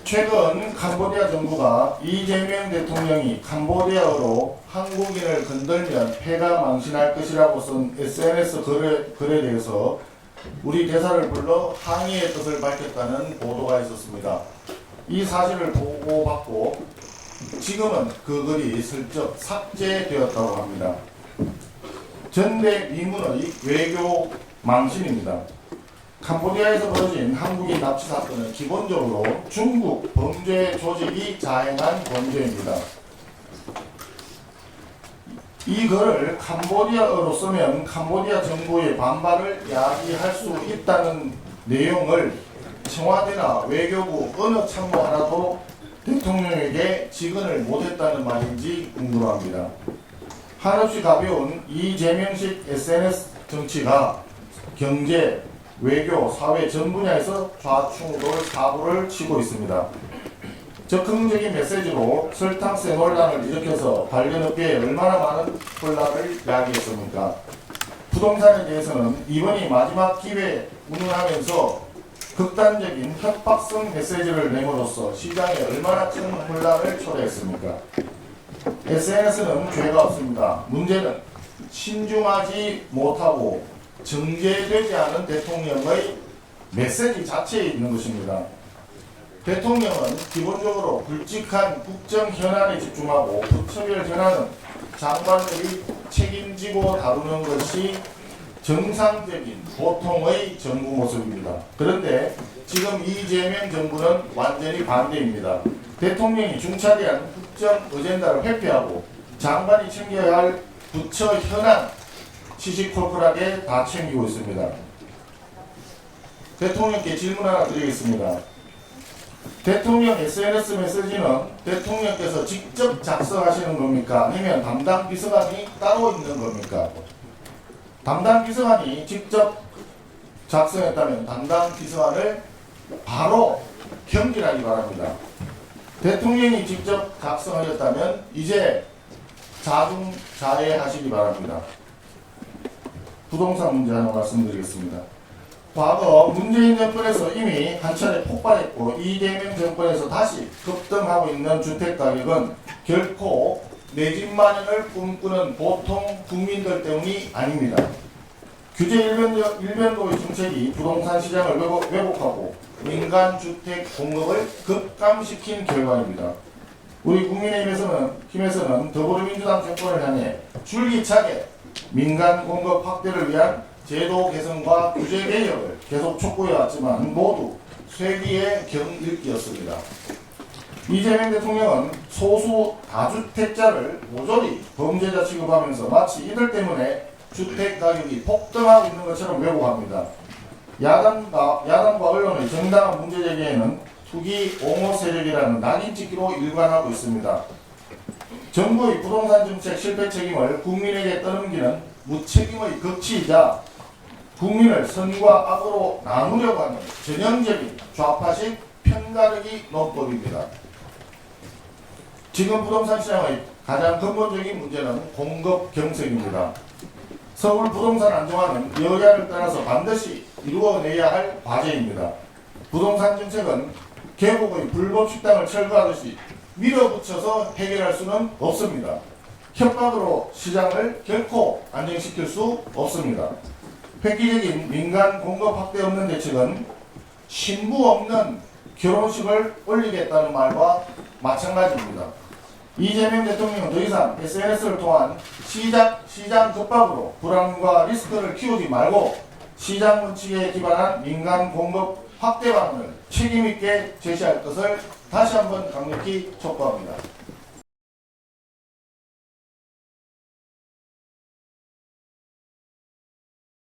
최근 캄보디아 정부가 이재명 대통령이 캄보디아어로 한국인을 건들면 패가 망신할 것이라고 쓴 SNS 글에 대해서 우리 대사를 불러 항의의 뜻을 밝혔다는 보도가 있었습니다. 이 사실을 보고받고 지금은 그 글이 슬쩍 삭제되었다고 합니다. 전대 미문의 외교 망신입니다. 캄보디아에서 벌어진 한국인 납치 사건은 기본적으로 중국 범죄 조직이 자행한 범죄입니다. 이 글을 캄보디아어로 쓰면 캄보디아 정부의 반발을 야기할 수 있다는 내용을 청와대나 외교부 어느 참모 하나도 대통령에게 직언을 못했다는 말인지 궁금합니다. 한없이 가벼운 이재명식 SNS 정치가 경제, 외교, 사회 전 분야에서 좌충우돌 사고를 치고 있습니다. 적극적인 메시지로 설탕세 논란을 일으켜서 관련업계에 얼마나 많은 혼란을 야기했습니까? 부동산에 대해서는 이번이 마지막 기회에 운운하면서 극단적인 협박성 메시지를 내므로써 시장에 얼마나 큰 혼란을 초래했습니까? SNS는 죄가 없습니다. 문제는 신중하지 못하고 정제되지 않은 대통령의 메시지 자체에 있는 것입니다. 대통령은 기본적으로 굵직한 국정 현안에 집중하고 부처별 현안은 장관들이 책임지고 다루는 것이 정상적인 보통의 정부 모습입니다. 그런데 지금 이재명 정부는 완전히 반대입니다. 대통령이 중차대한 국정 어젠다를 회피하고 장관이 챙겨야 할 부처 현안 시시콜콜하게 다 챙기고 있습니다. 대통령께 질문 하나 드리겠습니다. 대통령 SNS 메시지는 대통령께서 직접 작성하시는 겁니까? 아니면 담당 비서관이 따로 있는 겁니까? 담당 비서관이 직접 작성했다면 담당 비서관을 바로 경질하기 바랍니다. 대통령이 직접 작성하셨다면 이제 자중자애하시기 바랍니다. 부동산 문제 하나 말씀드리겠습니다. 과거 문재인 정권에서 이미 한 차례 폭발했고 이재명 정권에서 다시 급등하고 있는 주택가격은 결코 내 집 마련을 꿈꾸는 보통 국민들 때문이 아닙니다. 규제 일변도의 정책이 부동산 시장을 왜곡하고 민간 주택 공급을 급감시킨 결과입니다. 우리 국민의힘에서는 더불어민주당 정권을 향해 줄기차게 민간 공급 확대를 위한 제도 개선과 규제 개혁을 계속 촉구해왔지만 모두 쇠기의 경읽기였습니다. 이재명 대통령은 소수 다주택자를 모조리 범죄자 취급하면서 마치 이들 때문에 주택 가격이 폭등하고 있는 것처럼 왜곡합니다. 야당과 언론의 정당한 문제 제기에는 투기 옹호 세력이라는 낙인 찍기로 일관하고 있습니다. 정부의 부동산 정책 실패 책임을 국민에게 떠넘기는 무책임의 극치이자 국민을 선과 악으로 나누려고 하는 전형적인 좌파식 편가르기 논법입니다. 지금 부동산 시장의 가장 근본적인 문제는 공급 경색입니다. 서울 부동산 안정화는 여야를 떠나서 반드시 이루어내야 할 과제입니다. 부동산 정책은 계곡의 불법 식당을 철거하듯이 밀어붙여서 해결할 수는 없습니다. 협박으로 시장을 결코 안정시킬 수 없습니다. 획기적인 민간 공급 확대 없는 대책은 신부 없는 결혼식을 올리겠다는 말과 마찬가지입니다. 이재명 대통령은 더 이상 SNS를 통한 시장 급박으로 불안과 리스크를 키우지 말고 시장 원칙에 기반한 민간 공급 확대 방안을 책임있게 제시할 것을 다시 한번 강력히 촉구합니다.